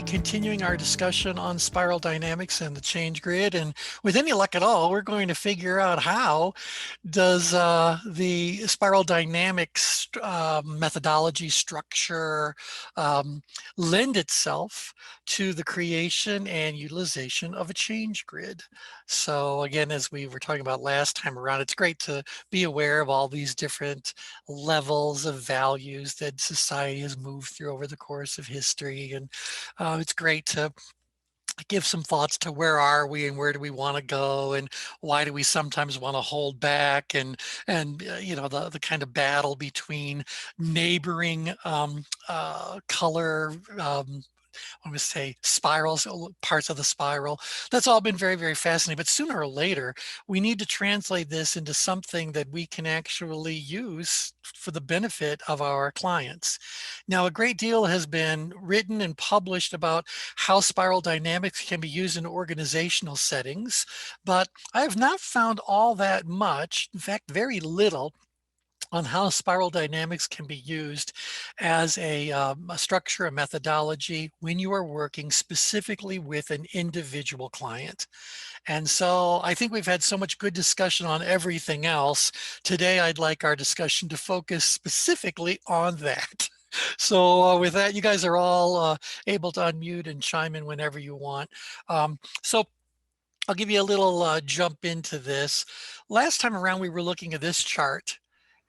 continuing our discussion on spiral dynamics and the change grid. And with any luck at all, we're going to figure out how does the spiral dynamics methodology structure lend itself to the creation and utilization of a change grid. So again, as we were talking about last time around, it's great to be aware of all these different levels of values that society has moved through over the course of history. And it's great to give some thoughts to where are we and where do we want to go and why do we sometimes want to hold back, and you know, the kind of battle between neighboring color I'm going to say spirals, parts of the spiral. That's all been very, very fascinating. But sooner or later, we need to translate this into something that we can actually use for the benefit of our clients. Now, a great deal has been written and published about how spiral dynamics can be used in organizational settings, but I have not found all that much, in fact, very little, on how spiral dynamics can be used as a structure, a methodology when you are working specifically with an individual client. And so I think we've had so much good discussion on everything else. Today, I'd like our discussion to focus specifically on that. So with that, you guys are all able to unmute and chime in whenever you want. So I'll give you a little jump into this. Last time around, we were looking at this chart.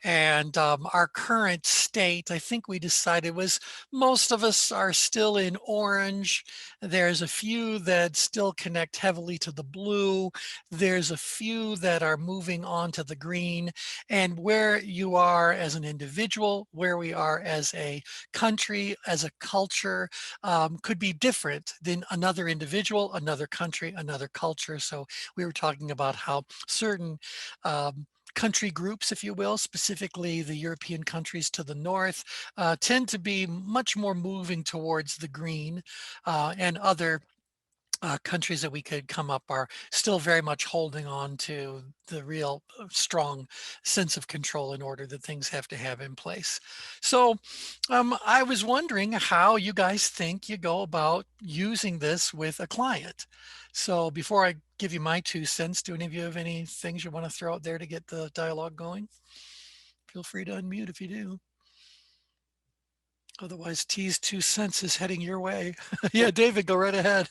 And our current state, I think we decided, was most of us are still in orange. There's a few that still connect heavily to the blue. There's a few that are moving on to the green. And where you are as an individual, where we are as a country, as a culture, could be different than another individual, another country, another culture. So we were talking about how certain country groups, if you will, specifically the European countries to the north, tend to be much more moving towards the green, and other countries that we could come up are still very much holding on to the real strong sense of control and order that things have to have in place. So I was wondering how you guys think you go about using this with a client. So before I give you my 2 cents, do any of you have any things you want to throw out there to get the dialogue going? Feel free to unmute if you do. Otherwise, T's 2 cents is heading your way. Yeah, David, go right ahead.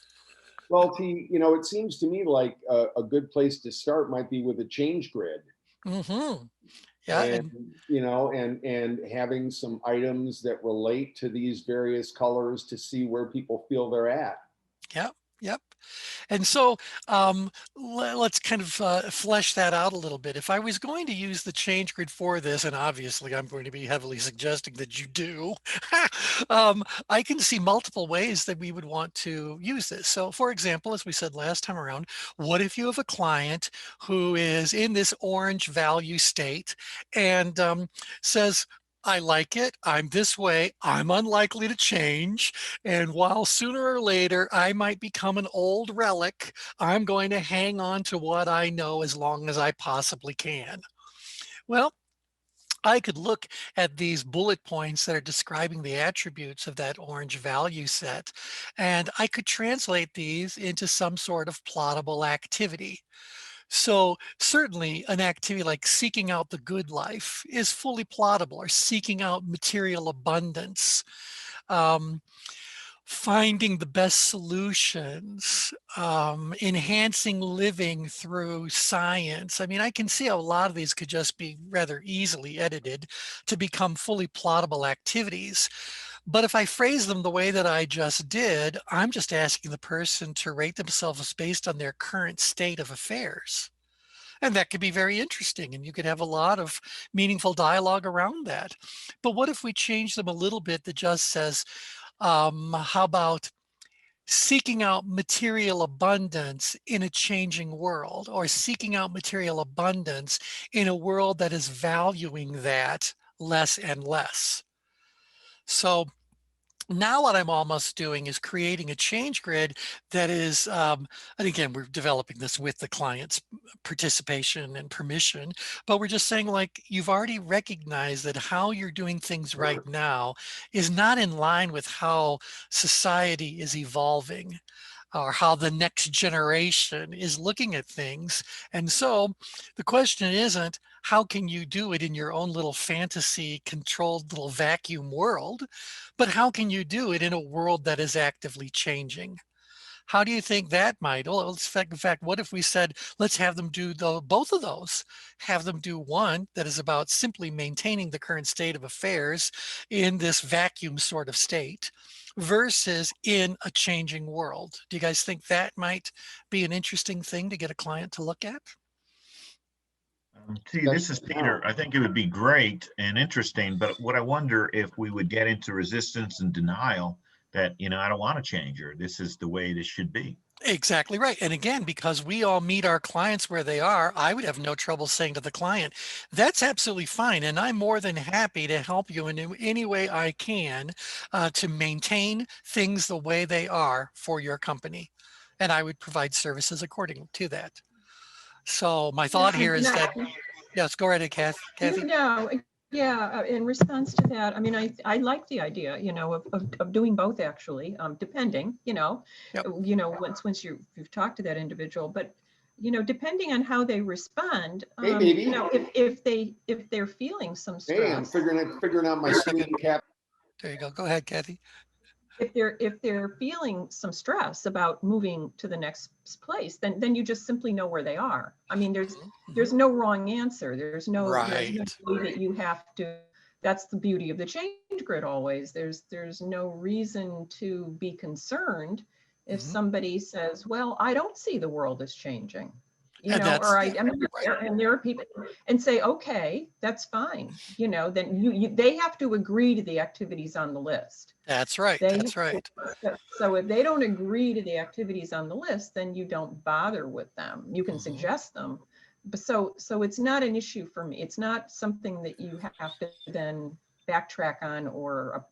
Well, T, it seems to me like a good place to start might be with a change grid. Mm-hmm. Yeah, And and having some items that relate to these various colors to see where people feel they're at. yep, yep. And so let's kind of flesh that out a little bit. If I was going to use the change grid for this, and obviously I'm going to be heavily suggesting that you do, I can see multiple ways that we would want to use this. So for example, as we said last time around, what if you have a client who is in this orange value state and says, I like it, I'm this way, I'm unlikely to change, and while sooner or later I might become an old relic, I'm going to hang on to what I know as long as I possibly can. Well, I could look at these bullet points that are describing the attributes of that orange value set, and I could translate these into some sort of plottable activity. So certainly an activity like seeking out the good life is fully plottable, or seeking out material abundance, um, finding the best solutions, enhancing living through science. I mean, I can see how a lot of these could just be rather easily edited to become fully plottable activities. But if I phrase them the way that I just did, I'm just asking the person to rate themselves based on their current state of affairs. And that could be very interesting, and you could have a lot of meaningful dialogue around that. But what if we change them a little bit that just says, how about seeking out material abundance in a changing world, or seeking out material abundance in a world that is valuing that less and less? So Now what I'm almost doing is creating a change grid that is, and again, we're developing this with the client's participation and permission, but we're just saying, like, you've already recognized that how you're doing things right Sure. now is not in line with how society is evolving or how the next generation is looking at things. And so the question isn't, how can you do it in your own little fantasy controlled little vacuum world, but how can you do it in a world that is actively changing? How do you think that might? Well, in fact, what if we said, let's have them do both of those? Have them do one that is about simply maintaining the current state of affairs in this vacuum sort of state versus in a changing world. Do you guys think that might be an interesting thing to get a client to look at? This is Especially now. Peter. I think it would be great and interesting, but what I wonder if we would get into resistance and denial that, I don't want to change, or this is the way this should be. Exactly right. And again, because we all meet our clients where they are, I would have no trouble saying to the client, that's absolutely fine. And I'm more than happy to help you in any way I can to maintain things the way they are for your company. And I would provide services according to that. So my Yeah, thought here and is that, yes, go right ahead, Kathy. no, yeah, in response to that, I mean, I like the idea, of doing both actually, depending, Yep. Once you've talked to that individual, but depending on how they respond, Hey, baby. if they're feeling some Hey, I'm stress, figuring out my screen cap. There you go. Go ahead, Kathy. if they're feeling some stress about moving to the next place, then you just simply know where they are. I mean, there's no wrong answer. There's no Right. way that you have to. That's the beauty of the change grid always. There's no reason to be concerned if Mhm. somebody says, well, I don't see the world as changing. And that's, Or yeah, right. and there are people, and say, okay, that's fine. Then they have to agree to the activities on the list. That's right. They That's right. so if they don't agree to the activities on the list, then you don't bother with them. You can Mhm. suggest them, but so it's not an issue for me. It's not something that you have to then backtrack on or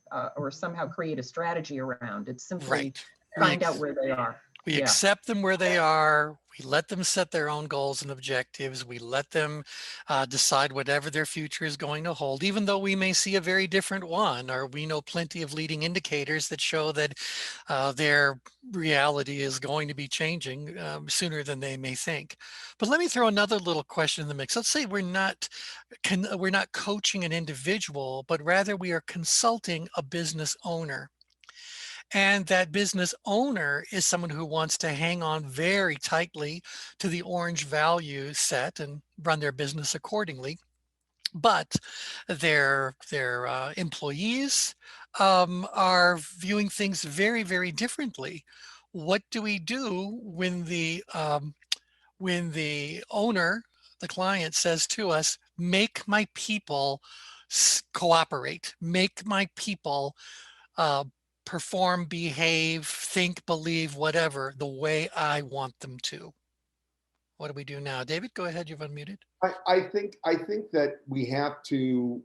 somehow create a strategy around. It's simply Right. find out where they are. We Yeah. accept them where they are. We let them set their own goals and objectives. We let them decide whatever their future is going to hold, even though we may see a very different one, or we know plenty of leading indicators that show that their reality is going to be changing sooner than they may think. But let me throw another little question in the mix. Let's say we're not coaching an individual, but rather we are consulting a business owner. And that business owner is someone who wants to hang on very tightly to the orange value set and run their business accordingly. But their employees are viewing things very, very differently. What do we do when the owner, the client, says to us, "Make my people cooperate. Make my people uh, perform, behave, think, believe, whatever, the way I want them to." What do we do now? David, go ahead. You've unmuted. I think that we have to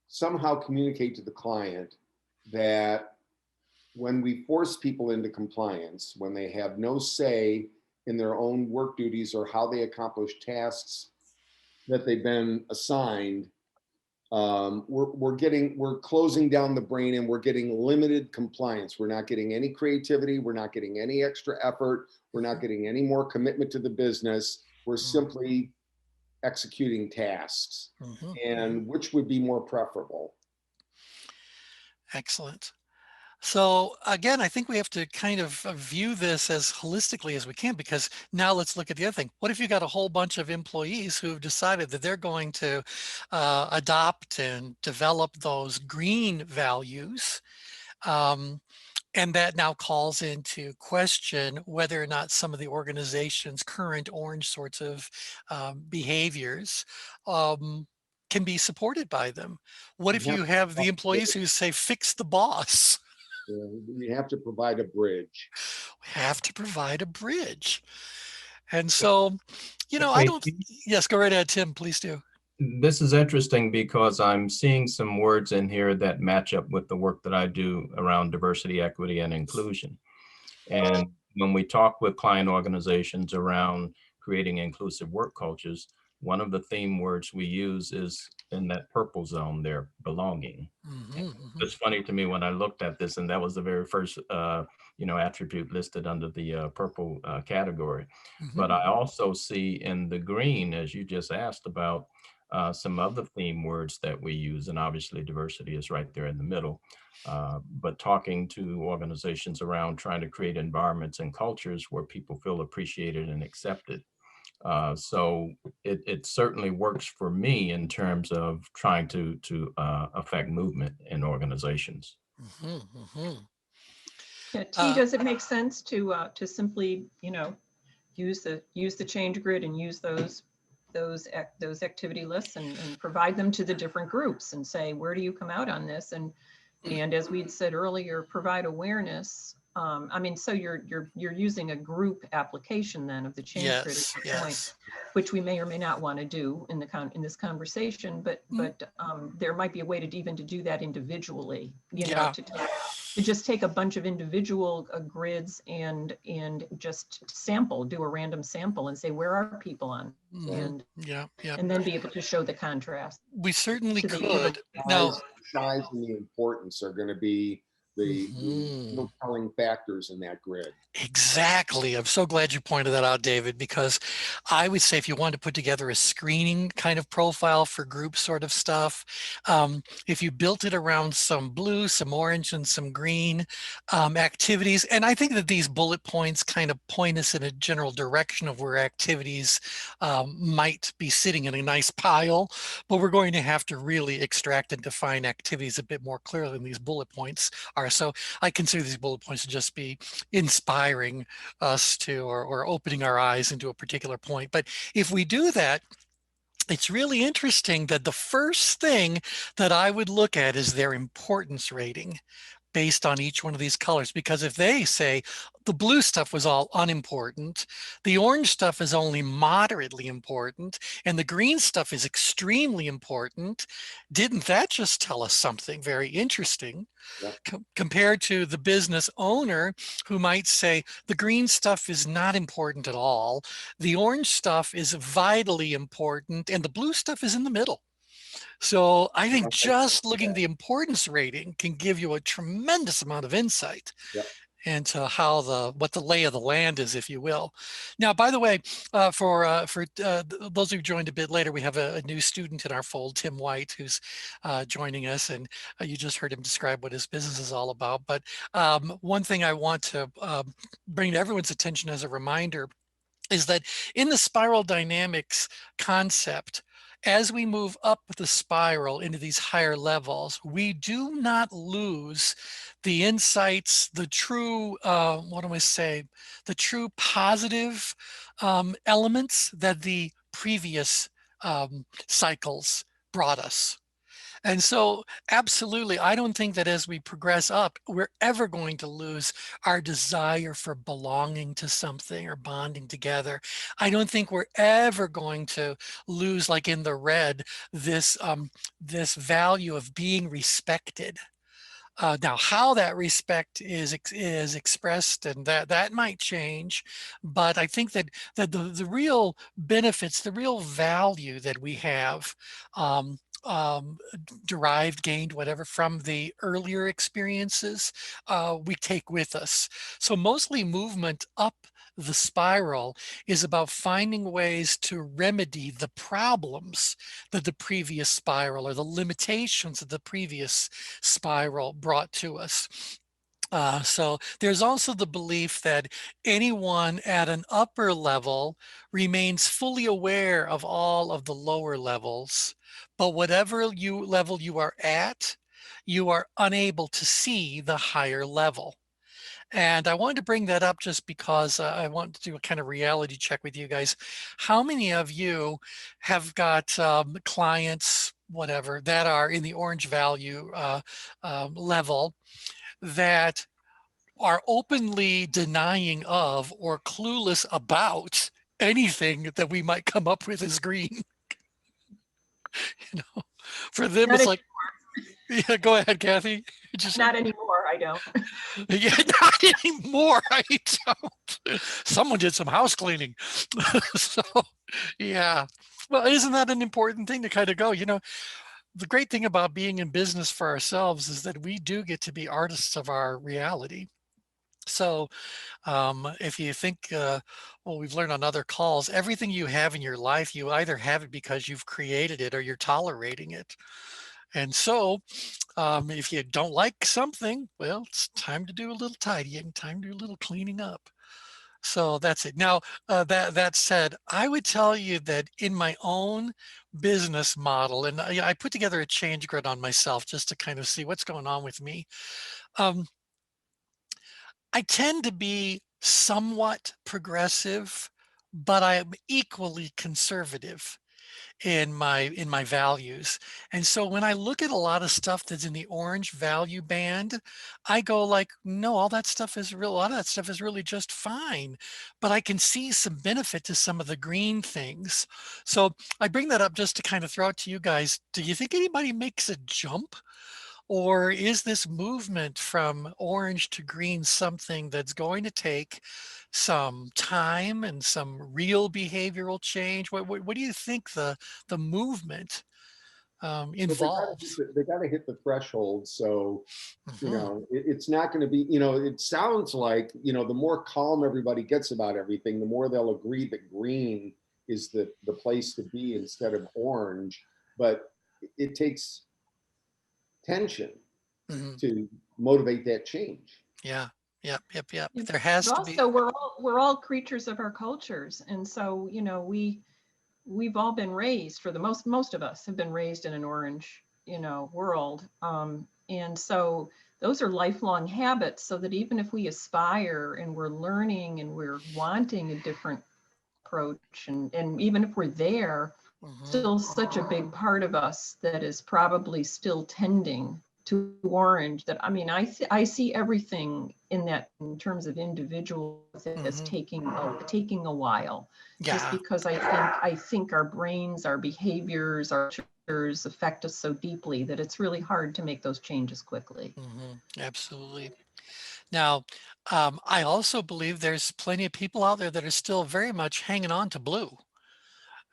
somehow communicate to the client that when we force people into compliance, when they have no say in their own work duties or how they accomplish tasks that they've been assigned, we're closing down the brain and we're getting limited compliance. We're not getting any creativity. We're not getting any extra effort. We're not getting any more commitment to the business. We're simply executing tasks. Mhm. And which would be more preferable? Excellent. So again, I think we have to kind of view this as holistically as we can, because now let's look at the other thing. What if you got a whole bunch of employees who have decided that they're going to adopt and develop those green values? And that now calls into question whether or not some of the organization's current orange sorts of behaviors can be supported by them. What if We have you have the employees who say, fix the boss? we have to provide a bridge. We have to provide a bridge. And so, I Okay, don't, yes, go right ahead, Tim, please do. This is interesting because I'm seeing some words in here that match up with the work that I do around diversity, equity, and inclusion. And when we talk with client organizations around creating inclusive work cultures, one of the theme words we use is in that purple zone there, belonging. It's funny to me when I looked at this, and that was the very first attribute listed under the purple category. But I also see in the green, as you just asked about, some other theme words that we use, and obviously diversity is right there in the middle. But talking to organizations around trying to create environments and cultures where people feel appreciated and accepted. So it certainly works for me in terms of trying to affect movement in organizations. Yeah, T, does it make sense to simply, use the ChangeGrid and use those activity lists and provide them to the different groups and say, where do you come out on this? And as we'd said earlier, provide awareness. I mean, so you're using a group application then of the ChangeGrid at this point, which we may or may not want to do in this conversation, but there might be a way to even to do that individually, to just take a bunch of individual grids and just do a random sample and say, where are people on? And then be able to show the contrast. We certainly could. Now, size and the importance are going to be the telling factors in that grid. Exactly. I'm so glad you pointed that out, David, because I would say if you wanted to put together a screening kind of profile for group sort of stuff, if you built it around some blue, some orange, and some green activities, and I think that these bullet points kind of point us in a general direction of where activities might be sitting in a nice pile, but we're going to have to really extract and define activities a bit more clearly than these bullet points are. So I consider these bullet points to just be inspiring us to, or opening our eyes into a particular point. But if we do that, it's really interesting that the first thing that I would look at is their importance rating based on each one of these colors. Because if they say the blue stuff was all unimportant, the orange stuff is only moderately important, and the green stuff is extremely important, didn't that just tell us something very interesting? Compared to the business owner who might say the green stuff is not important at all, the orange stuff is vitally important, and the blue stuff is in the middle. So I think just looking at the importance rating can give you a tremendous amount of insight into how what the lay of the land is, if you will. Now, by the way, for those who joined a bit later, we have a new student in our fold, Tim White, who's joining us, and you just heard him describe what his business is all about. But one thing I want to bring to everyone's attention as a reminder is that in the spiral dynamics concept, as we move up the spiral into these higher levels, we do not lose the insights, the true, the true positive elements that the previous cycles brought us. And so absolutely, I don't think that as we progress up, we're ever going to lose our desire for belonging to something or bonding together. I don't think we're ever going to lose, like in the red, this value of being respected. Now, how that respect is expressed, and that might change, but I think that the real benefits, the real value that we have derived, gained, whatever, from the earlier experiences, we take with us. So mostly movement up the spiral is about finding ways to remedy the problems that the previous spiral or the limitations of the previous spiral brought to us. So there's also the belief that anyone at an upper level remains fully aware of all of the lower levels, but whatever level you are at, you are unable to see the higher level. And I wanted to bring that up just because I want to do a kind of reality check with you guys. How many of you have got clients, whatever, that are in the orange value level that are openly denying of or clueless about anything that we might come up with as green? You know, for them, Not, it's like, yeah, go ahead, Kathy. Just, not anymore, I don't. yeah, not anymore. I don't. Someone did some house cleaning. So, yeah. Well, isn't that an important thing to kind of go, you know, the great thing about being in business for ourselves is that we do get to be artists of our reality. So if you think, well, we've learned on other calls, everything you have in your life, you either have it because you've created it or you're tolerating it. And so if you don't like something, well, it's time to do a little tidying, time to do a little cleaning up. So that's it. Now, that said, I would tell you that in my own business model, and I put together a change grid on myself just to kind of see what's going on with me. Um, I tend to be somewhat progressive, but I am equally conservative in my values. And so when I look at a lot of stuff that's in the orange value band, I go like, no, all that stuff is real. A lot of that stuff is really just fine, but I can see some benefit to some of the green things. So I bring that up just to kind of throw it to you guys. Do you think anybody makes a jump? Or is this movement from orange to green something that's going to take some time and some real behavioral change? What do you think the movement But involves? they got to hit the threshold. So, you Mhm. know, it's not going to be, you know, it sounds like, you know, the more calm everybody gets about everything, the more they'll agree that green is the place to be instead of orange. But it takes tension Mhm. to motivate that change. Yeah. Yep. Yeah, There has but to be. also we're all creatures of our cultures, and so we've all been raised, for the most of us have been raised in an orange world, and so those are lifelong habits, so that even if we aspire and we're learning and we're wanting a different approach, and even if we're there, Mhm. still such a big part of us that is probably still tending to orange, that I mean, I see everything in that, in terms of individuals, as Mhm. taking a while, just Yeah. because I think our brains, our behaviors, our cultures affect us so deeply that it's really hard to make those changes quickly. Absolutely. Now, I also believe there's plenty of people out there that are still very much hanging on to blue.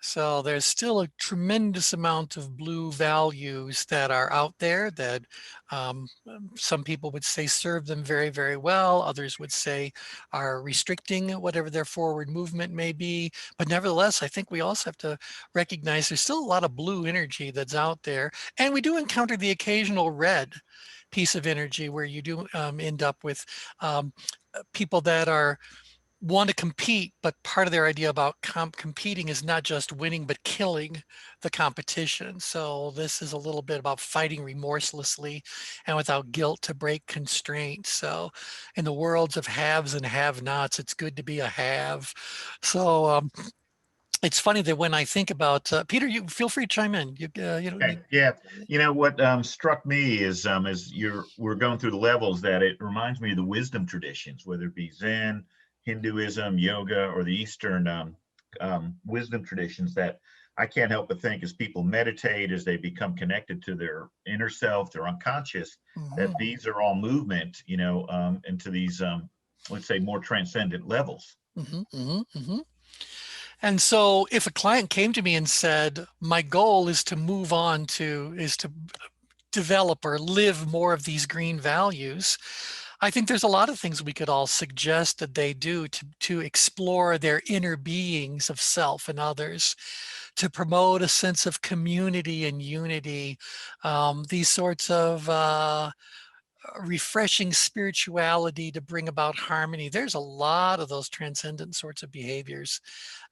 So there's still a tremendous amount of blue values that are out there that some people would say serve them very, very well. Others would say are restricting whatever their forward movement may be. But nevertheless, I think we also have to recognize there's still a lot of blue energy that's out there. And we do encounter the occasional red piece of energy where you do end up with people that are want to compete, but part of their idea about competing is not just winning, but killing the competition. So this is a little bit about fighting remorselessly and without guilt to break constraint. So in the worlds of haves and have-nots, it's good to be a have. So it's funny that when I think about Peter, you feel free to chime in. You know, Okay, yeah. You know what struck me is as we're going through the levels, that it reminds me of the wisdom traditions, whether it be Zen, Hinduism, yoga, or the Eastern wisdom traditions, that I can't help but think as people meditate, as they become connected to their inner self, their unconscious, that mhm, these are all movement, you know, into these, let's say, more transcendent levels. mhm, mhm, mhm. And so if a client came to me and said, my goal is to move on is to develop or live more of these green values, I think there's a lot of things we could all suggest that they do to explore their inner beings of self and others, to promote a sense of community and unity, these sorts of refreshing spirituality to bring about harmony. There's a lot of those transcendent sorts of behaviors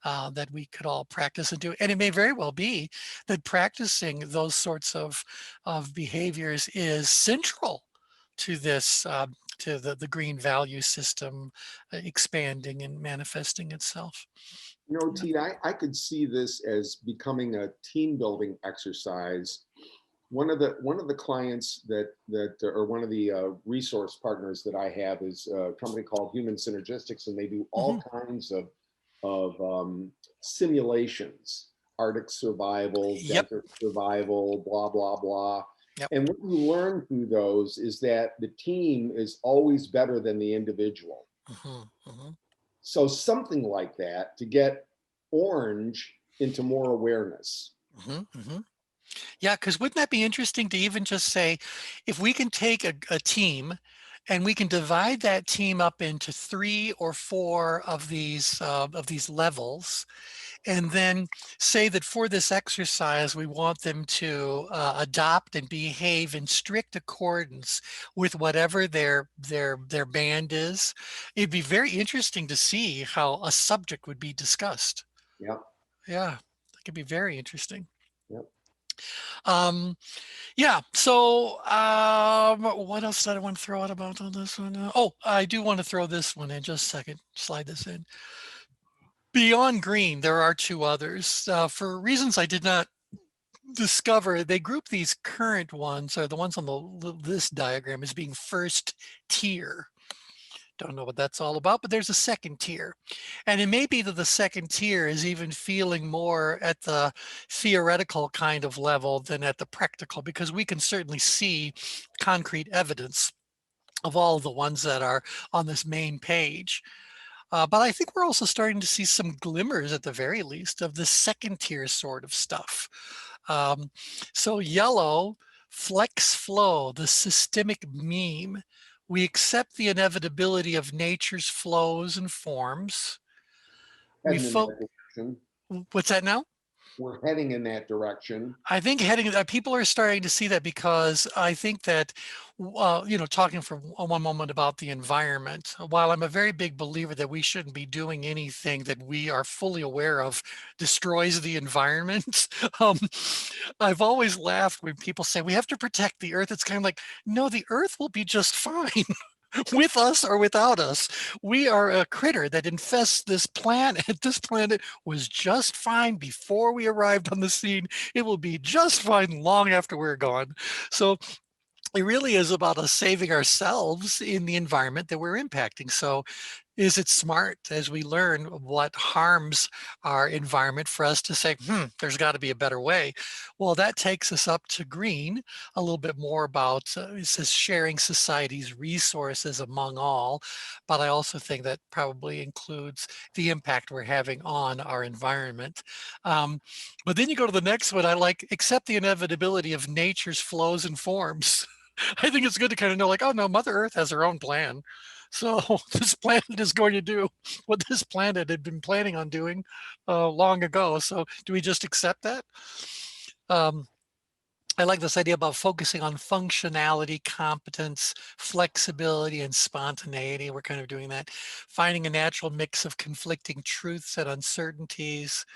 that we could all practice and do. And it may very well be that practicing those sorts of behaviors is central to this, to the green value system expanding and manifesting itself. You know, T, I could see this as becoming a team building exercise. One of the clients that or one of the resource partners that I have is a company called Human Synergistics, and they do all Mhm. kinds of simulations Arctic survival, Yep. desert survival, blah, blah, blah. Yep. And what you learn through those is that the team is always better than the individual. So something like that to get orange into more awareness. Yeah, because wouldn't that be interesting to even just say, if we can take a team and we can divide that team up into 3 or 4 of these levels, and then say that for this exercise, we want them to adopt and behave in strict accordance with whatever their band is. It'd be very interesting to see how a subject would be discussed. Yep. Yeah, that could be very interesting. Yep. Yeah, so what else did I want to throw out about on this one? Oh, I do want to throw this one in just a second, slide this in. Beyond green, there are 2 others. For reasons I did not discover, they group these current ones, or the ones on this diagram, as being first tier. Don't know what that's all about, but there's a second tier. And it may be that the second tier is even feeling more at the theoretical kind of level than at the practical, because we can certainly see concrete evidence of all the ones that are on this main page. But I think we're also starting to see some glimmers, at the very least, of the second tier sort of stuff. So yellow, flex flow, the systemic meme. We accept the inevitability of nature's flows and forms. Heading in that direction. What's that now? We're heading in that direction. I think people are starting to see that, because I think that, talking for one moment about the environment, while I'm a very big believer that we shouldn't be doing anything that we are fully aware of destroys the environment, I've always laughed when people say we have to protect the earth. It's kind of like, no, the earth will be just fine. With us or without us. We are a critter that infests this planet. This planet was just fine before we arrived on the scene. It will be just fine long after we're gone. So it really is about us saving ourselves in the environment that we're impacting. So is it smart, as we learn what harms our environment, for us to say, there's got to be a better way? Well, that takes us up to green, a little bit more about, it says sharing society's resources among all, but I also think that probably includes the impact we're having on our environment. But then you go to the next one, I like, accept the inevitability of nature's flows and forms. I think it's good to kind of know, like, oh no, Mother Earth has her own plan. So this planet is going to do what this planet had been planning on doing long ago. So do we just accept that? I like this idea about focusing on functionality, competence, flexibility, and spontaneity. We're kind of doing that. Finding a natural mix of conflicting truths and uncertainties.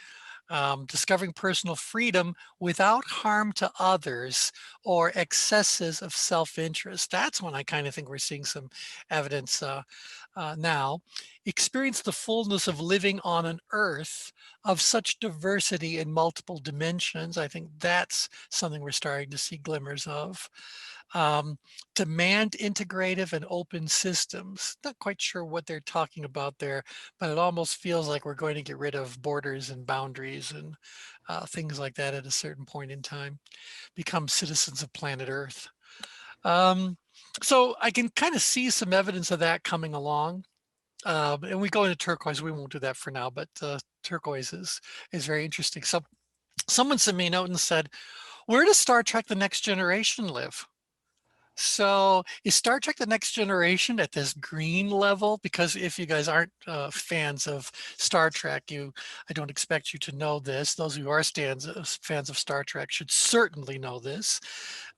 Discovering personal freedom without harm to others or excesses of self-interest. That's when I kind of think we're seeing some evidence now. Experience the fullness of living on an earth of such diversity in multiple dimensions. I think that's something we're starting to see glimmers of. Demand integrative and open systems. Not quite sure what they're talking about there, but it almost feels like we're going to get rid of borders and boundaries and things like that at a certain point in time. Become citizens of planet Earth. So I can kind of see some evidence of that coming along. And we go into turquoise. We won't do that for now, but turquoise is very interesting. So someone sent me a note and said, where does Star Trek The Next Generation live? So is Star Trek The Next Generation at this green level? Because if you guys aren't fans of Star Trek, I don't expect you to know this. Those who are fans of Star Trek should certainly know this.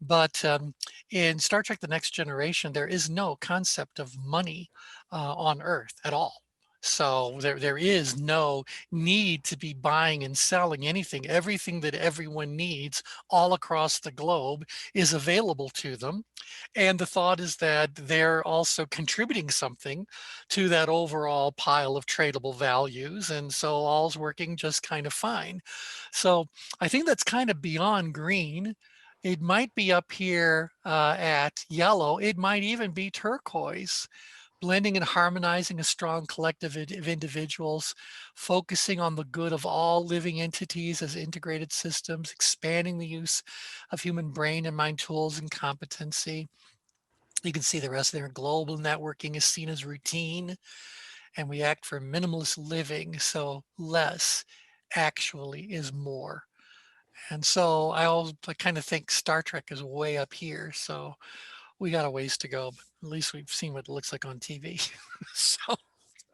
But in Star Trek The Next Generation, there is no concept of money on Earth at all. So there is no need to be buying and selling anything. Everything that everyone needs all across the globe is available to them. And the thought is that they're also contributing something to that overall pile of tradable values. And so all's working just kind of fine. So I think that's kind of beyond green. It might be up here at yellow. It might even be turquoise. blending and harmonizing a strong collective of individuals, focusing on the good of all living entities as integrated systems, expanding the use of human brain and mind tools and competency. You can see the rest there. Global networking is seen as routine, and we act for minimalist living, so less actually is more. And so I kind of think Star Trek is way up here. So we got a ways to go, but at least we've seen what it looks like on TV. So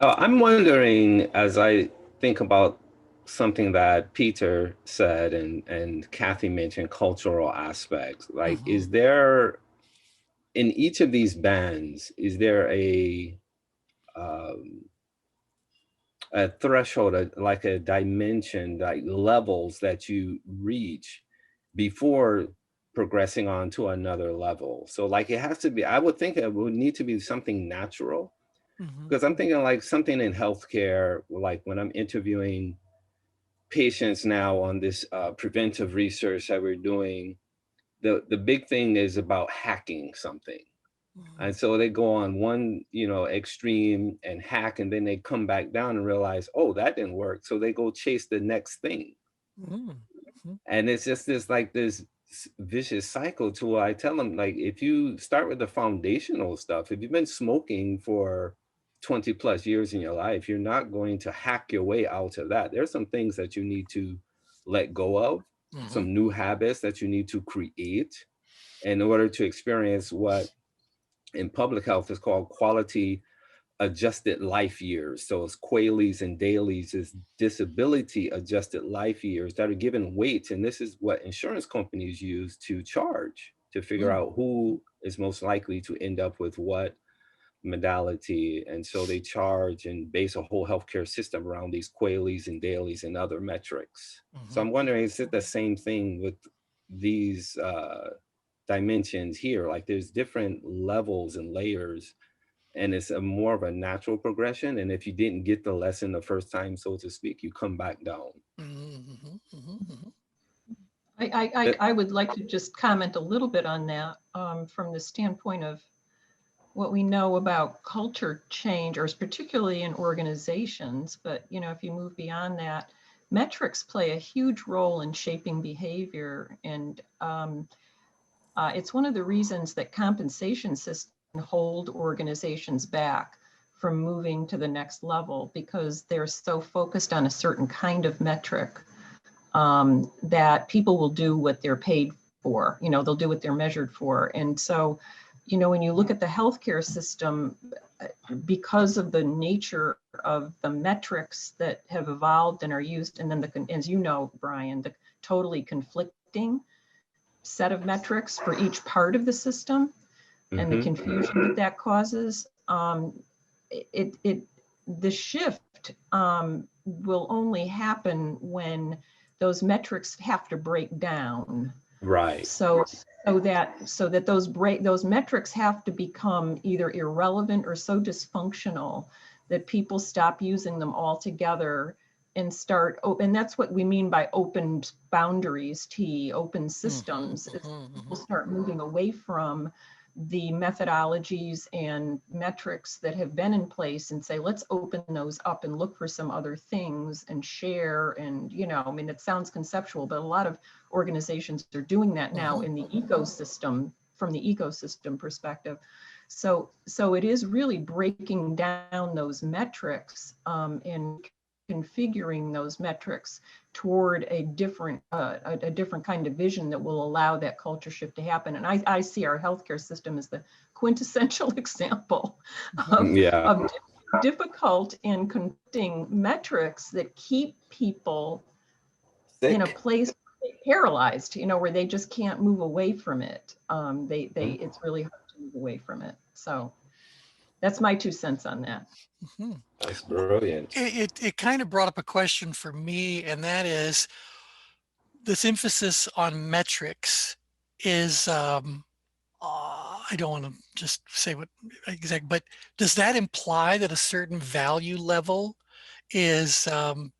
I'm wondering, as I think about something that Peter said and Kathy mentioned, cultural aspects, like, is there, in each of these bands, is there um, a threshold, like a dimension, like levels that you reach before progressing on to another level? So like it has to be, I would think it would need to be something natural, because I'm thinking like something in healthcare, like when I'm interviewing patients now on this preventive research that we're doing, the big thing is about hacking something. And so they go on one, extreme and hack, and then they come back down and realize, oh, that didn't work. So they go chase the next thing. And it's just this vicious cycle to where I tell them, like, if you start with the foundational stuff, if you've been smoking for 20 plus years in your life, you're not going to hack your way out of that. There's some things that you need to let go of, some new habits that you need to create in order to experience what in public health is called quality adjusted life years. So it's QALYs and DAILYs is disability adjusted life years that are given weights. And this is what insurance companies use to charge, to figure out who is most likely to end up with what modality. And so they charge and base a whole healthcare system around these QALYs and DAILYs and other metrics. So I'm wondering, is it the same thing with these dimensions here? Like there's different levels and layers, and it's a more of a natural progression. And if you didn't get the lesson the first time, so to speak, you come back down. I would like to just comment a little bit on that from the standpoint of what we know about culture change, or particularly in organizations. But, if you move beyond that, metrics play a huge role in shaping behavior. And it's one of the reasons that compensation systems hold organizations back from moving to the next level, because they're so focused on a certain kind of metric that people will do what they're paid for. They'll do what they're measured for. And so, when you look at the healthcare system, because of the nature of the metrics that have evolved and are used, and then as you know, Brian, the totally conflicting set of metrics for each part of the system, and the confusion that causes, the shift will only happen when those metrics have to break down. Right. So that those metrics have to become either irrelevant or so dysfunctional that people stop using them altogether and start open. And that's what we mean by open boundaries, open systems. People start moving away from the methodologies and metrics that have been in place and say, let's open those up and look for some other things and share. And, it sounds conceptual, but a lot of organizations are doing that now in the ecosystem, from the ecosystem perspective. So it is really breaking down those metrics and configuring those metrics toward a different kind of vision that will allow that culture shift to happen. And I see our healthcare system as the quintessential example of difficult and conflicting metrics that keep people in a place paralyzed, where they just can't move away from it. It's really hard to move away from it. So that's my 2 cents on that. That's brilliant. It kind of brought up a question for me, and that is this emphasis on metrics is, I don't want to just say what exact, but does that imply that a certain value level is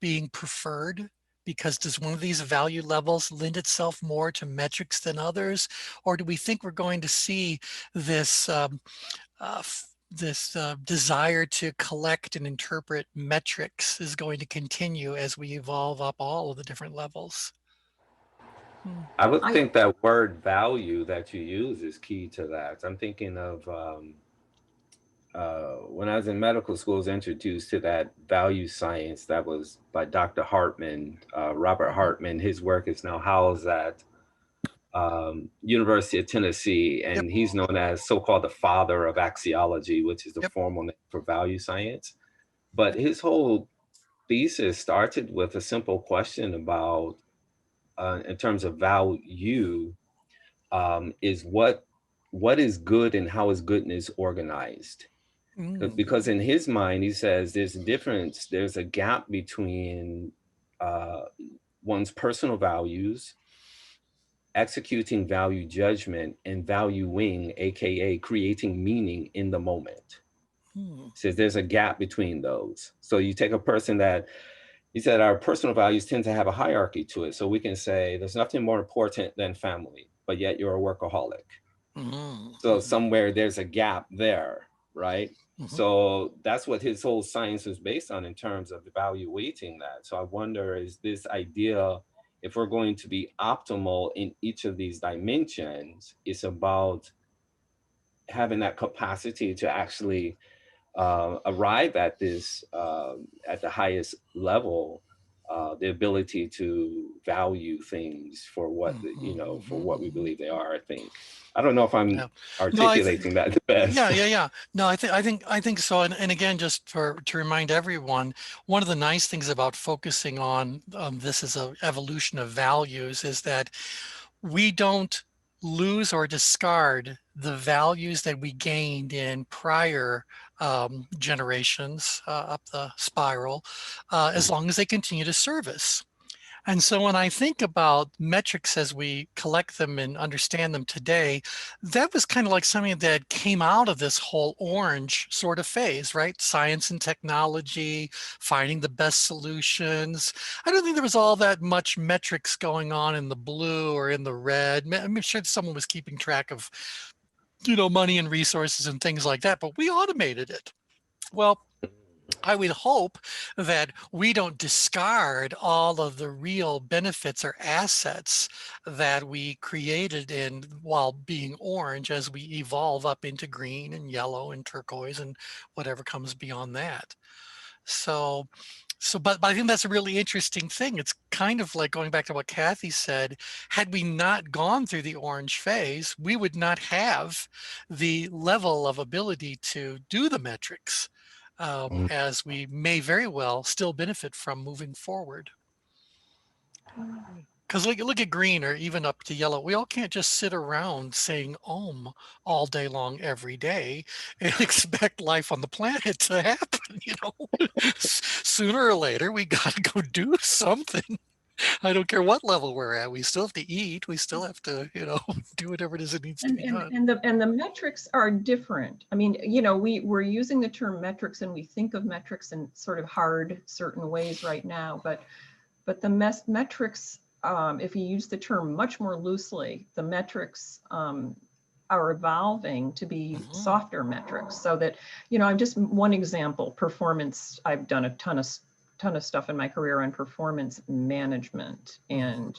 being preferred? Because does one of these value levels lend itself more to metrics than others? Or do we think we're going to see this desire to collect and interpret metrics is going to continue as we evolve up all of the different levels. I would I- think that word value that you use is key to that. I'm thinking of when I was in medical school, I was introduced to that value science that was by Dr. Hartman, Robert Hartman. His work is now housed at University of Tennessee, and Yep. he's known as so-called the father of axiology, which is the Yep. formal name for value science. But his whole thesis started with a simple question about, in terms of value, is what is good and how is goodness organized? Because in his mind, he says there's a difference, there's a gap between one's personal values, executing value judgment, and valuing, aka creating meaning in the moment. Says there's a gap between those. So you take a person that, he said our personal values tend to have a hierarchy to it. So we can say there's nothing more important than family, but yet you're a workaholic. So somewhere there's a gap there, right? So that's what his whole science is based on in terms of evaluating that. So I wonder, is this idea, if we're going to be optimal in each of these dimensions, it's about having that capacity to actually arrive at this, at the highest level, the ability to value things for what, you know, for what we believe they are, I think. I don't know if I'm articulating that the best. Yeah. No, I think so. And again, just to remind everyone, one of the nice things about focusing on this as an evolution of values is that we don't lose or discard the values that we gained in prior generations up the spiral, as long as they continue to serve us. And so when I think about metrics as we collect them and understand them today, that was kind of like something that came out of this whole orange sort of phase, right? Science and technology, finding the best solutions. I don't think there was all that much metrics going on in the blue or in the red. I'm sure someone was keeping track of, money and resources and things like that, but we automated it. Well, I would hope that we don't discard all of the real benefits or assets that we created while being orange as we evolve up into green and yellow and turquoise and whatever comes beyond that. But I think that's a really interesting thing. It's kind of like going back to what Kathy said, had we not gone through the orange phase, we would not have the level of ability to do the metrics. As we may very well still benefit from moving forward. Because look at green or even up to yellow. We all can't just sit around saying Om all day long every day and expect life on the planet to happen. Sooner or later, we got to go do something. I don't care what level we're at. We still have to eat. We still have to, do whatever it is that needs to be done. And the metrics are different. I mean, we're using the term metrics and we think of metrics in sort of hard certain ways right now, but the metrics, if you use the term much more loosely, the metrics are evolving to be softer metrics, so that, I'm just one example, performance. I've done a ton of stuff in my career on performance management, and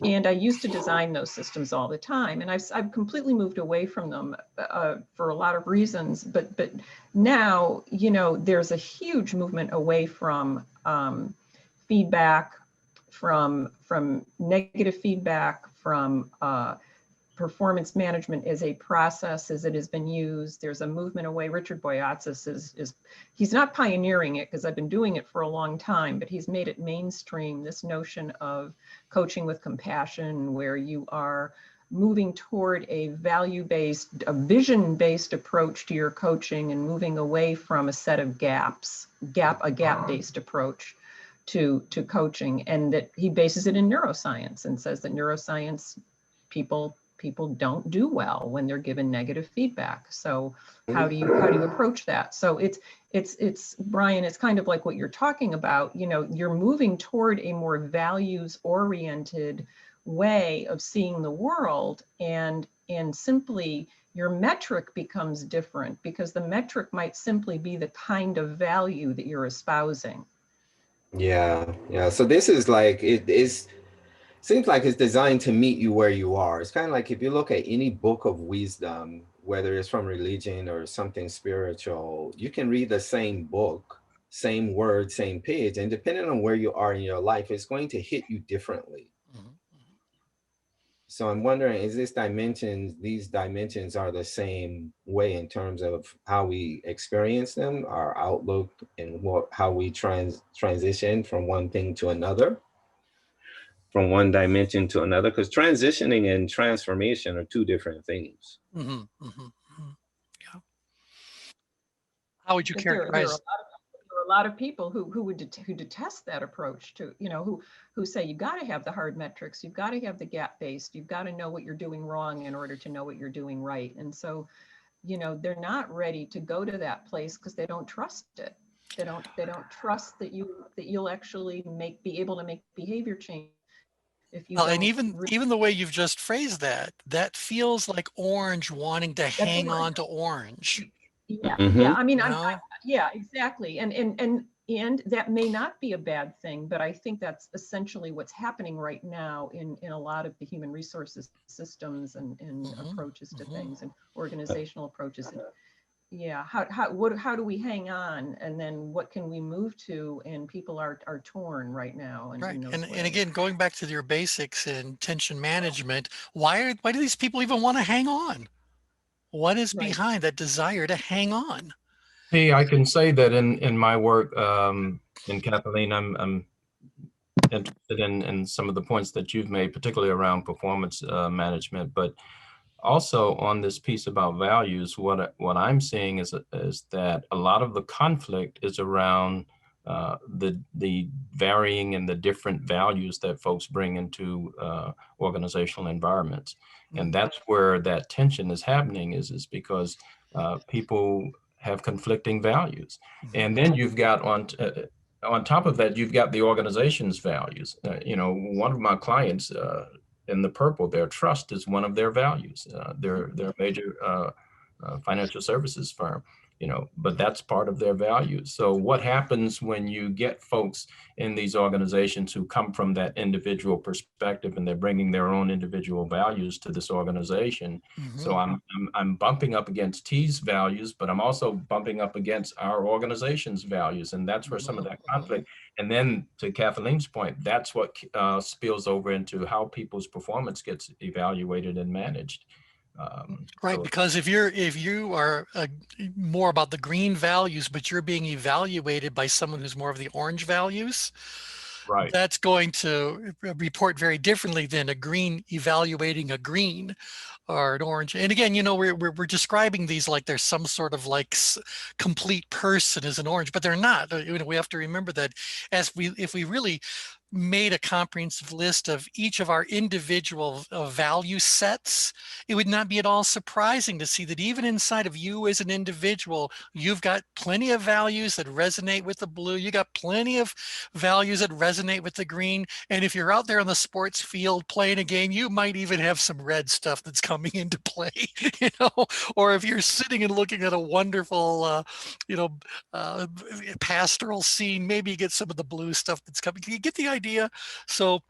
and I used to design those systems all the time, and I've completely moved away from them for a lot of reasons, but now there's a huge movement away from feedback, from negative feedback, from performance management as a process as it has been used. There's a movement away. Richard Boyatzis he's not pioneering it because I've been doing it for a long time, but he's made it mainstream, this notion of coaching with compassion, where you are moving toward a value-based, a vision-based approach to your coaching and moving away from a set of a gap-based approach to coaching. And that he bases it in neuroscience and says that neuroscience people don't do well when they're given negative feedback. So how do you approach that? So it's Brian, it's kind of like what you're talking about. You're moving toward a more values oriented way of seeing the world, and and simply your metric becomes different, because the metric might simply be the kind of value that you're espousing. Yeah, yeah. So this is like, it is, seems like it's designed to meet you where you are. It's kind of like if you look at any book of wisdom, whether it's from religion or something spiritual, you can read the same book, same word, same page, and depending on where you are in your life, it's going to hit you differently. So I'm wondering, is this these dimensions are the same way in terms of how we experience them, our outlook, and how we transition from one thing to another, from one dimension to another? Because transitioning and transformation are two different things. Yeah. How would you But characterize? there are a lot of people who detest that approach, to, you know, who say you got to have the hard metrics, you've got to have the gap based, you've got to know what you're doing wrong in order to know what you're doing right. And so, you know, they're not ready to go to that place because they don't trust it. They don't trust that you'll actually be able to make behavior change if you Well, and don't. even the way you've just phrased that, that feels like orange wanting to That's hang orange. on to orange. Yeah, Mm-hmm. yeah. I mean, You know? yeah, exactly. And that may not be a bad thing, but I think that's essentially what's happening right now in a lot of the human resources systems and approaches to things, and organizational approaches. Yeah, how do we hang on, and then what can we move to? And people are torn right now. Right. In those And ways. again, going back to your basics in tension management, why do these people even want to hang on? What is Right. behind that desire to hang on? Hey, I can say that in my work, in Kathleen, I'm interested in some of the points that you've made, particularly around performance management, but also on this piece about values. What I'm seeing is that a lot of the conflict is around the varying and the different values that folks bring into organizational environments, and that's where that tension is happening. Is because people have conflicting values, and then you've got on top of that, you've got the organization's values. You know, one of my clients in the purple, their trust is one of their values. They're a major financial services firm, you know, but that's part of their values. So what happens when you get folks in these organizations who come from that individual perspective and they're bringing their own individual values to this organization? So I'm bumping up against T's values, but I'm also bumping up against our organization's values, and that's where some of that conflict. And then, to Kathleen's point, that's what spills over into how people's performance gets evaluated and managed. Right, So, because if you are more about the green values, but you're being evaluated by someone who's more of the orange values, right. that's going to report very differently than a green evaluating a green or an orange. And again, you know, we're describing these like there's some sort of like complete person as an orange, but they're not. You know, we have to remember that if we really made a comprehensive list of each of our individual value sets, it would not be at all surprising to see that even inside of you as an individual, you've got plenty of values that resonate with the blue. You got plenty of values that resonate with the green. And if you're out there on the sports field playing a game, you might even have some red stuff that's coming into play, you know, or if you're sitting and looking at a wonderful, pastoral scene, maybe you get some of the blue stuff that's coming. You get the idea? So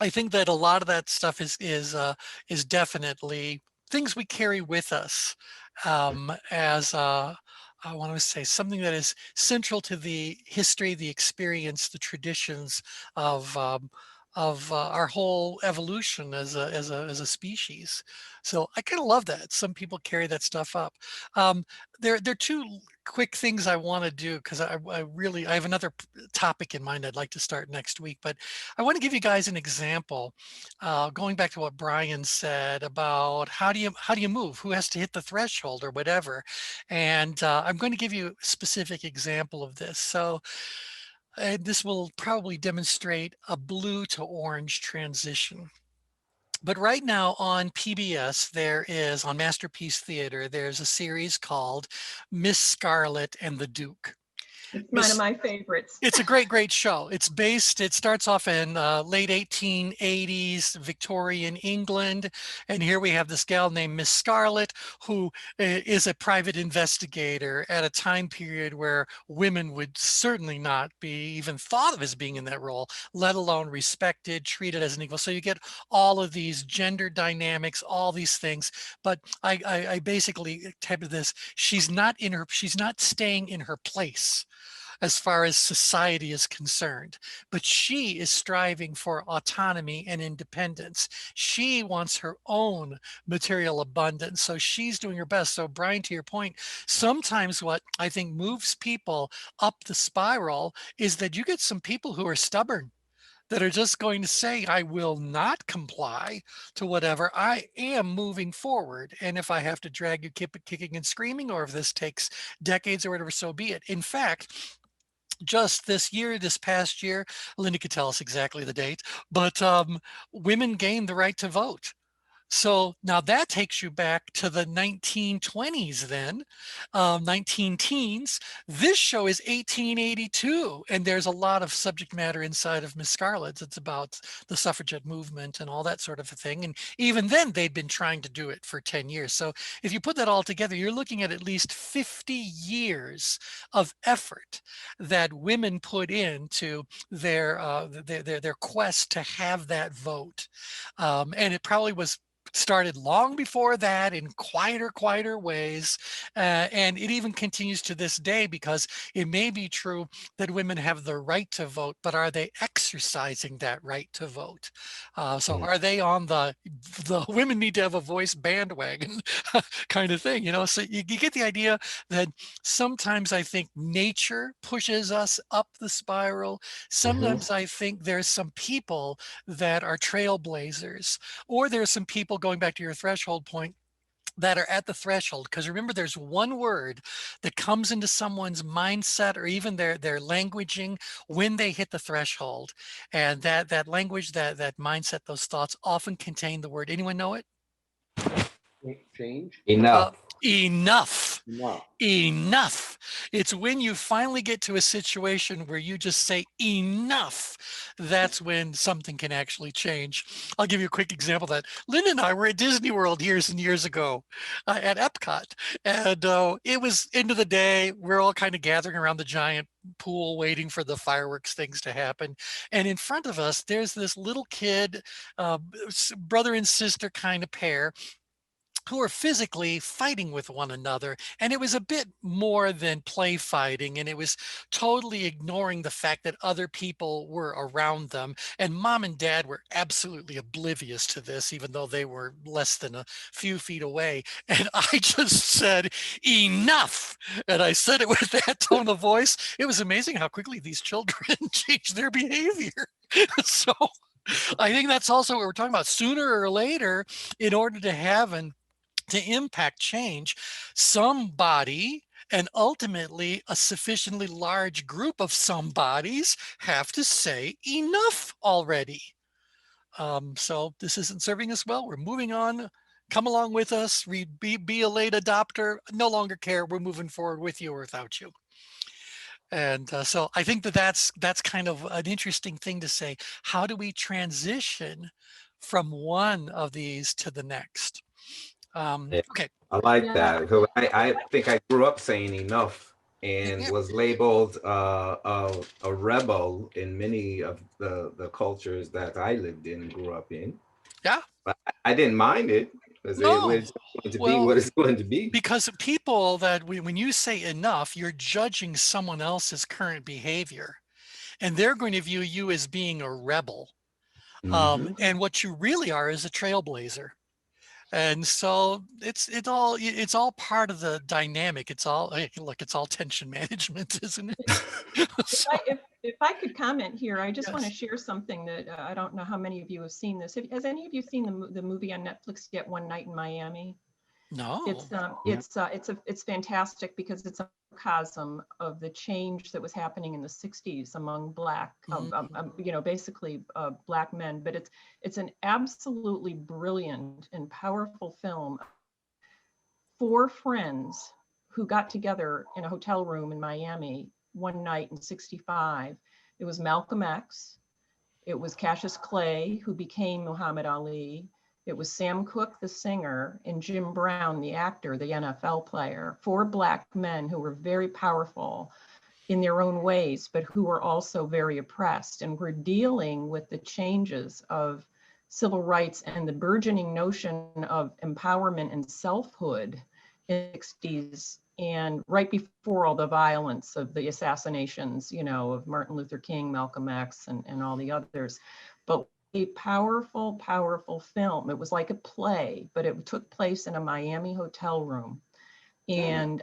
I think that a lot of that stuff is definitely things we carry with us as I want to say something that is central to the history, the experience, the traditions of our whole evolution as a species. So I kind of love that. Some people carry that stuff up. There are two quick things I want to do because I have another topic in mind I'd like to start next week, but I want to give you guys an example, going back to what Brian said about how do you move, who has to hit the threshold or whatever, and I'm going to give you a specific example of this. So this will probably demonstrate a blue to orange transition. But right now on PBS, on Masterpiece Theater, there's a series called Miss Scarlet and the Duke. It's one of my favorites. It's a great show. It starts off in late 1880s Victorian England. And here we have this gal named Miss Scarlet, who is a private investigator at a time period where women would certainly not be even thought of as being in that role, let alone respected, treated as an equal. So you get all of these gender dynamics, all these things. But I basically typed this, she's not staying in her place as far as society is concerned, but she is striving for autonomy and independence. She wants her own material abundance, so she's doing her best. So Brian, to your point, sometimes what I think moves people up the spiral is that you get some people who are stubborn, that are just going to say, I will not comply to whatever. I am moving forward. And if I have to drag you kicking and screaming, or if this takes decades or whatever, so be it. In fact, just this past year, Linda could tell us exactly the date, but women gained the right to vote. So now that takes you back to the 1920s then, 19 teens. This show is 1882, and there's a lot of subject matter inside of Miss Scarlet's. It's about the suffragette movement and all that sort of a thing. And even then, they'd been trying to do it for 10 years. So if you put that all together, you're looking at least 50 years of effort that women put into their quest to have that vote. And it probably was started long before that in quieter ways. And it even continues to this day, because it may be true that women have the right to vote, but are they exercising that right to vote? So are they on the women need to have a voice bandwagon kind of thing, So you get the idea that sometimes I think nature pushes us up the spiral. Sometimes I think there's some people that are trailblazers, or there's some people, going back to your threshold point, that are at the threshold. Because remember, there's one word that comes into someone's mindset or even their languaging when they hit the threshold. And that language, that mindset, those thoughts often contain the word, anyone know it? Change? Enough. Enough. No. Enough. It's when you finally get to a situation where you just say enough, that's when something can actually change. I'll give you a quick example of that. Linda and I were at Disney World years and years ago at Epcot, and it was end of the day. We're all kind of gathering around the giant pool waiting for the fireworks things to happen. And in front of us, there's this little kid, brother and sister kind of pair, who are physically fighting with one another. And it was a bit more than play fighting. And it was totally ignoring the fact that other people were around them. And mom and dad were absolutely oblivious to this, even though they were less than a few feet away. And I just said, enough. And I said it with that tone of voice. It was amazing how quickly these children changed their behavior. So I think that's also what we're talking about. Sooner or later, in order to impact change, somebody, and ultimately a sufficiently large group of somebodies, have to say enough already. So this isn't serving us well. We're moving on. Come along with us. Be a late adopter. No longer care. We're moving forward with you or without you. And so I think that's kind of an interesting thing to say. How do we transition from one of these to the next? Okay. I like that. So I think I grew up saying enough and was labeled a rebel in many of the cultures that I lived in and grew up in. Yeah. But I didn't mind it, because it's going to be what it's going to be. Because people that when you say enough, you're judging someone else's current behavior, and they're going to view you as being a rebel. And what you really are is a trailblazer. And so it's all part of the dynamic. It's all, hey, look, it's all tension management, isn't it? So, if I could comment here, I just want to share something that I don't know how many of you have seen this. Has any of you seen the movie on Netflix yet, One Night in Miami? No. It's fantastic, because it's a microcosm of the change that was happening in the 60s among Black, basically Black men. But it's an absolutely brilliant and powerful film. 4 friends who got together in a hotel room in Miami one night in '65. It was Malcolm X. It was Cassius Clay, who became Muhammad Ali. It was Sam Cooke, the singer, and Jim Brown, the actor, the NFL player. 4 Black men who were very powerful in their own ways, but who were also very oppressed, and were dealing with the changes of civil rights and the burgeoning notion of empowerment and selfhood in the 60s, and right before all the violence of the assassinations, you know, of Martin Luther King, Malcolm X, and all the others. But a powerful, powerful film. It was like a play, but it took place in a Miami hotel room. And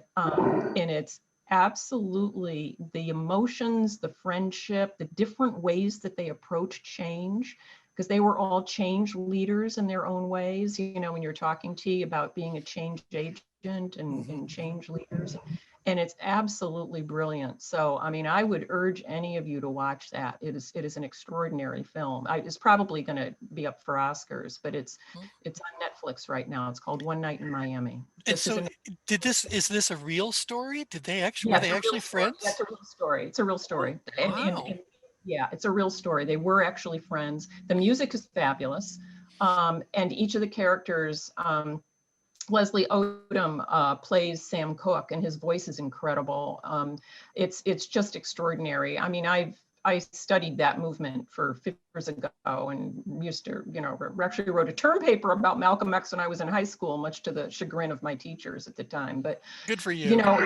it's absolutely the emotions, the friendship, the different ways that they approach change, because they were all change leaders in their own ways. You know, when you're talking T about being a change agent and change leaders, and it's absolutely brilliant. So, I mean, I would urge any of you to watch that. It is an extraordinary film. It's probably going to be up for Oscars, but it's on Netflix right now. It's called One Night in Miami. And so, is this a real story? Did they actually, Yeah, were they actually friends? That's a real story. It's a real story. Wow. And yeah, it's a real story. They were actually friends. The music is fabulous. And each of the characters, Leslie Odom plays Sam Cooke, and his voice is incredible. It's just extraordinary. I mean, I studied that movement for 50 years ago, and used to, you know, actually wrote a term paper about Malcolm X when I was in high school, much to the chagrin of my teachers at the time. But good for you. You know,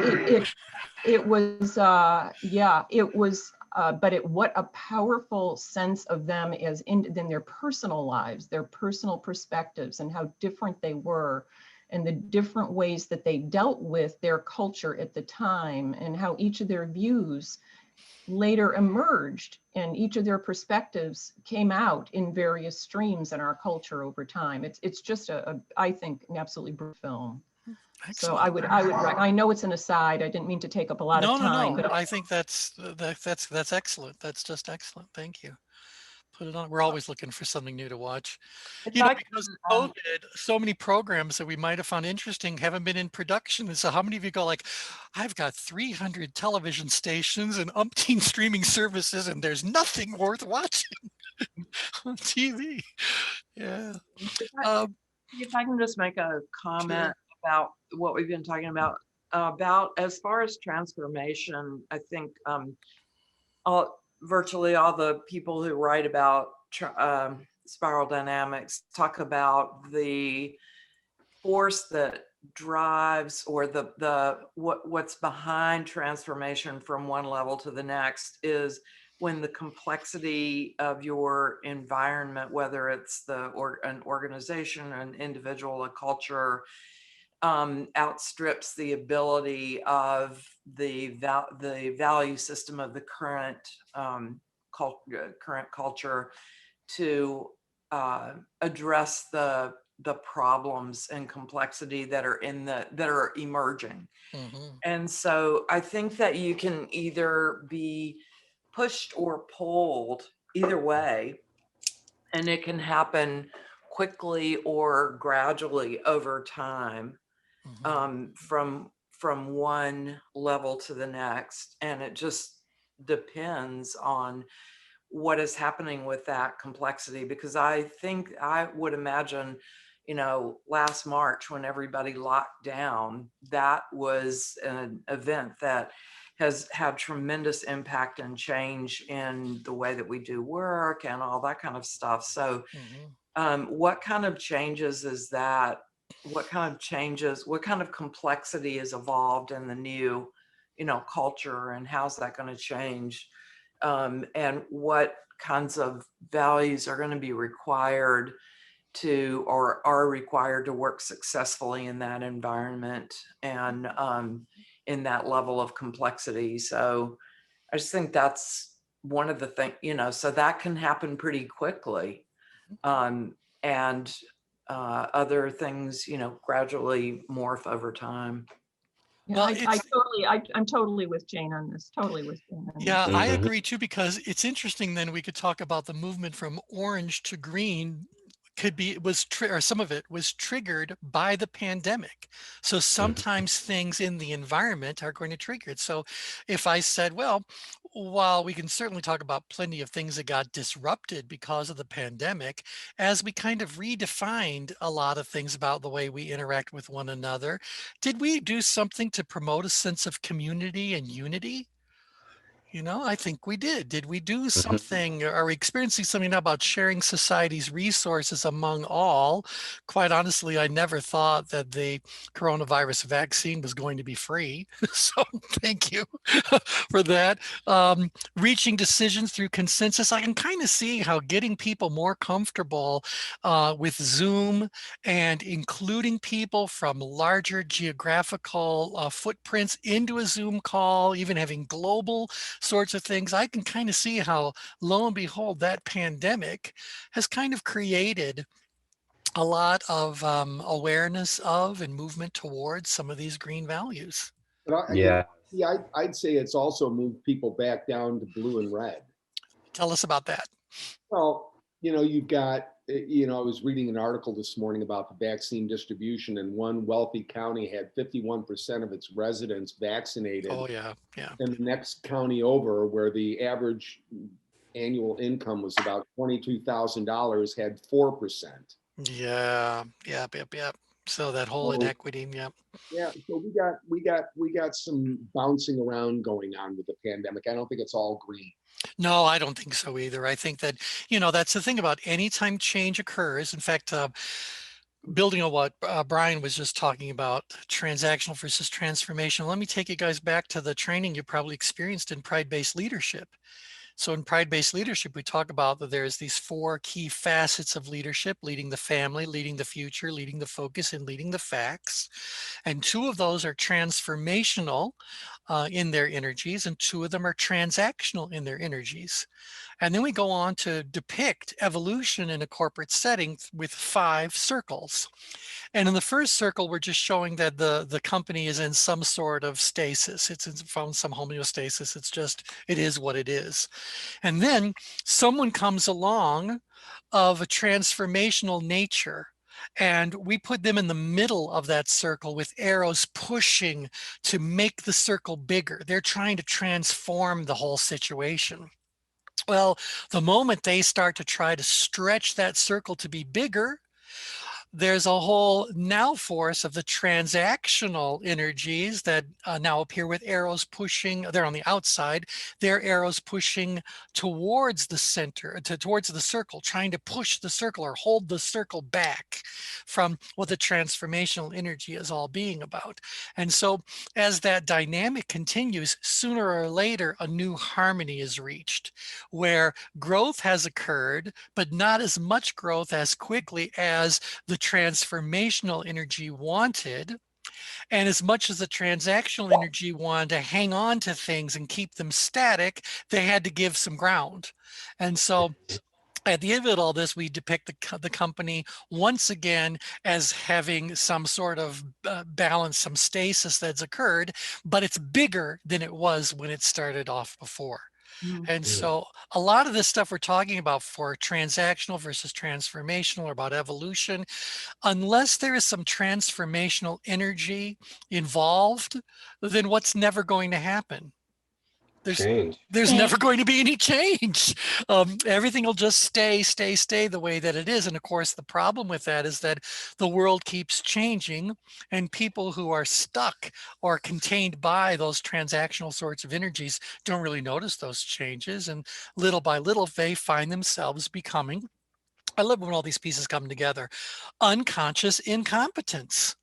it was yeah, it was. But what a powerful sense of them as in their personal lives, their personal perspectives, and how different they were, and the different ways that they dealt with their culture at the time, and how each of their views later emerged, and each of their perspectives came out in various streams in our culture over time. It's just I think, an absolutely brilliant film. Excellent. So I know it's an aside. I didn't mean to take up a lot of time. No. But I think that's excellent. That's just excellent. Thank you. Put it on. We're always looking for something new to watch. You know, because of COVID, so many programs that we might have found interesting haven't been in production. And so how many of you go like, I've got 300 television stations and umpteen streaming services, and there's nothing worth watching on TV. Yeah. If I can just make a comment about what we've been talking about as far as transformation, I think virtually all the people who write about spiral dynamics talk about the force that drives, or what's behind transformation from one level to the next, is when the complexity of your environment, whether it's an organization, an individual, a culture, outstrips the ability of the value system of the current culture to address the problems and complexity that are emerging. And so I think that you can either be pushed or pulled either way, and it can happen quickly or gradually over time, from one level to the next. And it just depends on what is happening with that complexity, because I would imagine, you know, last March when everybody locked down, that was an event that has had tremendous impact and change in the way that we do work and all that kind of stuff. So what kind of changes is that? What kind of complexity is evolved in the new, you know, culture, and how's that going to change? And what kinds of values are going to be required to, or are required to work successfully in that environment and in that level of complexity. So I just think that's one of the things, you know, so that can happen pretty quickly. And other things, you know, gradually morph over time. Yeah, I'm totally with Jane on this. Totally with Jane on this. Yeah, I agree too, because it's interesting. Then we could talk about the movement from orange to green or some of it was triggered by the pandemic. So sometimes things in the environment are going to trigger it. So if I said, well, while we can certainly talk about plenty of things that got disrupted because of the pandemic, as we kind of redefined a lot of things about the way we interact with one another, did we do something to promote a sense of community and unity? You know, I think we did. Did we do something? Are we experiencing something now about sharing society's resources among all? Quite honestly, I never thought that the coronavirus vaccine was going to be free. So thank you for that. Reaching decisions through consensus. I can kind of see how getting people more comfortable with Zoom and including people from larger geographical footprints into a Zoom call, even having global sorts of things. I can kind of see how, lo and behold, that pandemic has kind of created a lot of awareness of and movement towards some of these green values. But Yeah. I'd say it's also moved people back down to blue and red. Tell us about that. Well, you've got, I was reading an article this morning about the vaccine distribution, and one wealthy county had 51% of its residents vaccinated. Oh, yeah. Yeah. And the next county over, where the average annual income was about $22,000, had 4%. Yeah. Yep. Yep. Yep. So that whole So, inequity. Yep. yeah, so we got some bouncing around going on with the pandemic. I don't think it's all green. No, I don't think so either. I think that, that's the thing about anytime change occurs. In fact, building on what Brian was just talking about, transactional versus transformational, let me take you guys back to the training you probably experienced in pride-based leadership. So in pride-based leadership, we talk about that there's these 4 key facets of leadership: leading the family, leading the future, leading the focus, and leading the facts. And 2 of those are transformational in their energies, and 2 of them are transactional in their energies. And then we go on to depict evolution in a corporate setting with 5 circles. And in the first circle, we're just showing that the company is in some sort of stasis. It's found some homeostasis. It is what it is. And then someone comes along of a transformational nature, and we put them in the middle of that circle with arrows pushing to make the circle bigger. They're trying to transform the whole situation. Well, the moment they start to try to stretch that circle to be bigger, there's a whole now force of the transactional energies that now appear with arrows pushing. They're on the outside. They're arrows pushing towards the center, towards the circle, trying to push the circle or hold the circle back from what the transformational energy is all being about. And so as that dynamic continues, sooner or later, a new harmony is reached where growth has occurred, but not as much growth as quickly as the transformational energy wanted. And as much as the transactional energy wanted to hang on to things and keep them static, they had to give some ground. And so at the end of all this, we depict the company once again as having some sort of balance, some stasis that's occurred, but it's bigger than it was when it started off before. And so a lot of this stuff we're talking about for transactional versus transformational, or about evolution, unless there is some transformational energy involved, then what's never going to happen? Change. There's never going to be any change. Everything will just stay the way that it is. And of course, the problem with that is that the world keeps changing, and people who are stuck or contained by those transactional sorts of energies don't really notice those changes. And little by little, they find themselves becoming, I love when all these pieces come together, unconscious incompetence.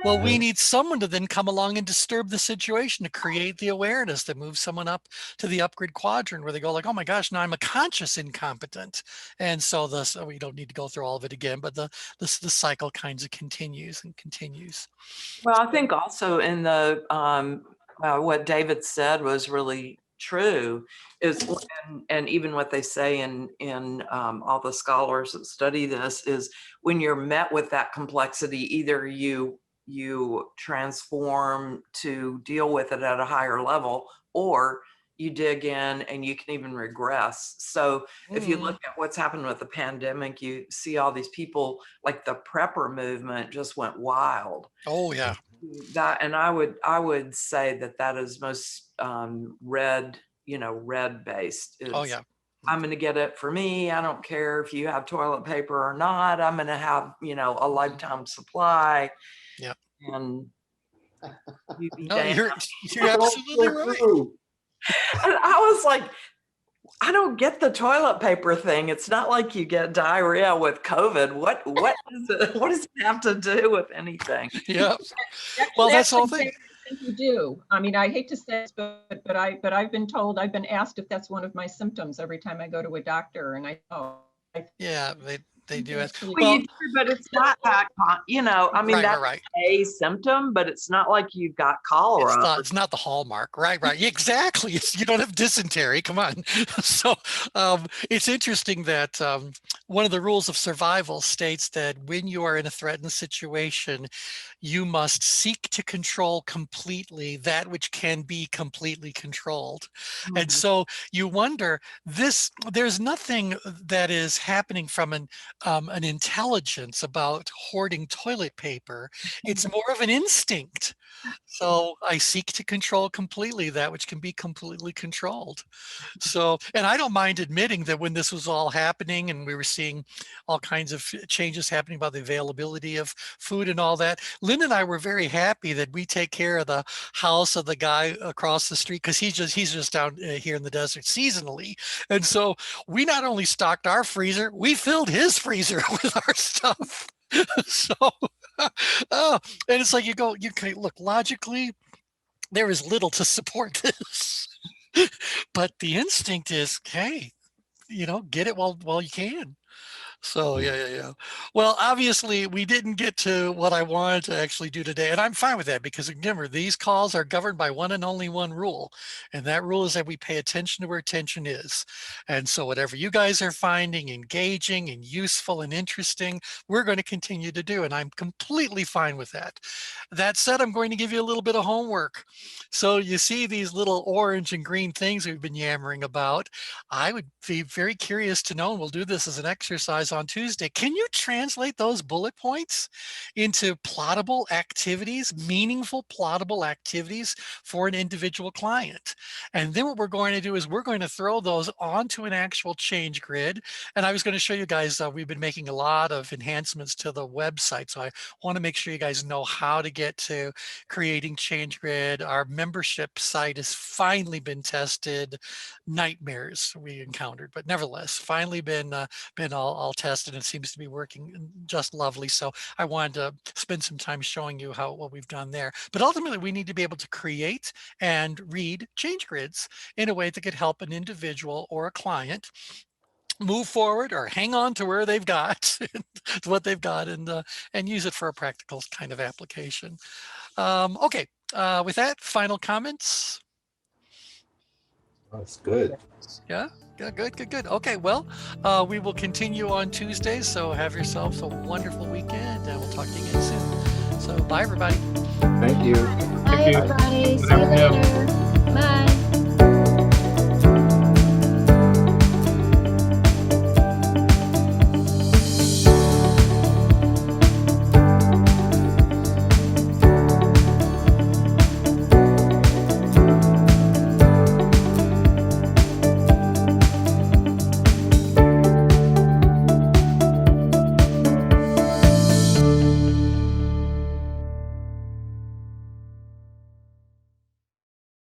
Well, we need someone to then come along and disturb the situation, to create the awareness that moves someone up to the upgrade quadrant where they go like, oh my gosh, now I'm a conscious incompetent. And so we don't need to go through all of it again, but the cycle kind of continues and continues. Well, I think also in the what David said was really true, is and even what they say in all the scholars that study this is, when you're met with that complexity, either you transform to deal with it at a higher level, or you dig in and you can even regress. So if you look at what's happened with the pandemic, you see all these people, like the prepper movement just went wild. Oh yeah. That, and I would say that is most red based. Oh yeah. I'm going to get it for me. I don't care if you have toilet paper or not. I'm going to have, a lifetime supply. Yeah. And you be No, damned. you're absolutely right. And I was like, I don't get the toilet paper thing. It's not like you get diarrhea with COVID. What is it? What does it have to do with anything? Yeah. Well, that's the whole Actually, thing. I think you do. I mean, I hate to say this, but I've been told, I've been asked if that's one of my symptoms every time I go to a doctor, and Yeah, they do it. Well, Well, you do, but it's not that, I mean, that's right. a symptom, but it's not like you've got cholera. It's not the hallmark, right? Exactly. You don't have dysentery. Come on. So it's interesting that one of the rules of survival states that when you are in a threatened situation, you must seek to control completely that which can be completely controlled. And so you wonder, there's nothing that is happening from an intelligence about hoarding toilet paper. It's more of an instinct. So I seek to control completely that which can be completely controlled. So, and I don't mind admitting that when this was all happening and we were seeing all kinds of changes happening about the availability of food and all that, Lynn and I were very happy that we take care of the house of the guy across the street, because he's just down here in the desert seasonally. And so we not only stocked our freezer, we filled his freezer with our stuff. So, and it's like you can look logically, there is little to support this, but the instinct is, hey, get it while you can. So yeah. Well, obviously we didn't get to what I wanted to actually do today, and I'm fine with that, because remember, these calls are governed by one and only one rule, and that rule is that we pay attention to where attention is. And so whatever you guys are finding engaging and useful and interesting, we're going to continue to do, and I'm completely fine with that. That said, I'm going to give you a little bit of homework. So you see these little orange and green things we've been yammering about. I would be very curious to know, and we'll do this as an exercise on Tuesday, can you translate those bullet points into plottable activities, meaningful plottable activities for an individual client? And then what we're going to do is we're going to throw those onto an actual change grid. And I was going to show you guys, we've been making a lot of enhancements to the website. So I want to make sure you guys know how to get to creating change grid. Our membership site has finally been tested. Nightmares we encountered, but nevertheless, finally been all tested, and it seems to be working just lovely. So I wanted to spend some time showing you what we've done there. But ultimately, we need to be able to create and read change grids in a way that could help an individual or a client move forward or hang on to where they've got what they've got, and use it for a practical kind of application. Okay, with that, final comments. That's good. Yeah, good. Okay, well, we will continue on Tuesday, so have yourselves a wonderful weekend, and we'll talk to you again soon. So bye, everybody. Thank you. Bye, everybody. See you later. Bye.